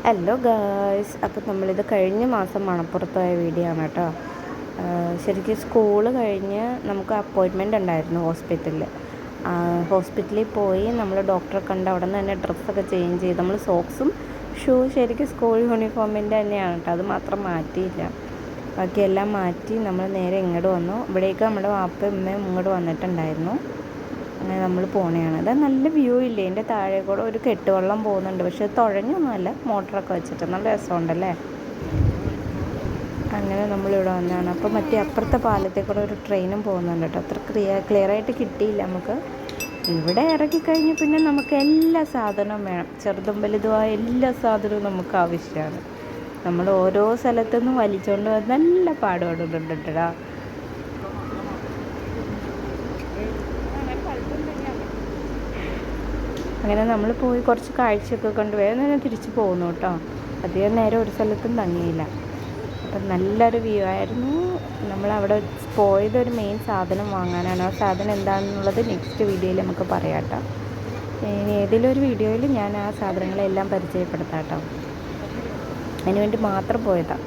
Hello guys, അപ്പോൾ നമ്മളിത് കഴിഞ്ഞ മാസം മണപ്പുറത്ത് പോയ വീഡിയോ ആണ് കേട്ടോ. ശരിക്കും സ്കൂള് കഴിഞ്ഞ് നമുക്ക് അപ്പോയിൻമെൻ്റ് ഉണ്ടായിരുന്നു ഹോസ്പിറ്റലിൽ പോയി നമ്മൾ ഡോക്ടറെ കണ്ട് അവിടെ നിന്ന് തന്നെ ഡ്രസ്സൊക്കെ ചേഞ്ച് ചെയ്ത് നമ്മൾ സോക്സും ഷൂ ശരിക്കും സ്കൂൾ യൂണിഫോമിൻ്റെ തന്നെയാണ് കേട്ടോ, അത് മാത്രം മാറ്റിയില്ല. ബാക്കിയെല്ലാം മാറ്റി നമ്മൾ നേരെ ഇങ്ങോട്ട് വന്നു. ഇവിടേക്ക് നമ്മുടെ വാപ്പയും ഉമ്മയും ഇങ്ങോട്ട് വന്നിട്ടുണ്ടായിരുന്നു. അങ്ങനെ നമ്മൾ പോണതാണ്. അത് നല്ല വ്യൂ ഇല്ലേ, എൻ്റെ താഴെ കൂടെ ഒരു കെട്ടുവെള്ളം പോകുന്നുണ്ട്. പക്ഷെ തുഴഞ്ഞൊന്നുമല്ല, മോട്ടറൊക്കെ വെച്ചിട്ട് നല്ല രസമുണ്ടല്ലേ. അങ്ങനെ നമ്മളിവിടെ വന്നതാണ്. അപ്പോൾ മറ്റേ അപ്പുറത്തെ പാലത്തിൽ കൂടെ ഒരു ട്രെയിനും പോകുന്നുണ്ട് കേട്ടോ. അത്ര ക്ലിയറായിട്ട് കിട്ടിയില്ല നമുക്ക്. ഇവിടെ ഇറങ്ങിക്കഴിഞ്ഞ് പിന്നെ നമുക്ക് എല്ലാ സാധനവും വേണം, ചെറുതും വലുതുമായ എല്ലാ സാധനവും നമുക്ക് ആവശ്യമാണ്. നമ്മൾ ഓരോ സ്ഥലത്തുനിന്നും വലിച്ചുകൊണ്ട് വന്ന് നല്ല പാടുപെടുന്നുണ്ടാ. അങ്ങനെ നമ്മൾ പോയി കുറച്ച് കാഴ്ചയൊക്കെ കണ്ട് വേഗം തന്നെ തിരിച്ച് പോകുന്നു കേട്ടോ. അധികം നേരം ഒരു സ്ഥലത്തും തങ്ങിയില്ല. അപ്പം നല്ലൊരു വ്യൂ ആയിരുന്നു. നമ്മളവിടെ പോയതൊരു മെയിൻ സാധനം വാങ്ങാനാണ്. ആ സാധനം എന്താണെന്നുള്ളത് നെക്സ്റ്റ് വീഡിയോയിൽ നമുക്ക് പറയാം കേട്ടോ. ഇനി ഏതെങ്കിലും ഒരു വീഡിയോയിൽ ഞാൻ ആ സാധനങ്ങളെല്ലാം പരിചയപ്പെടുത്താം കേട്ടോ. അതിനുവേണ്ടി മാത്രം പോയതാണ്.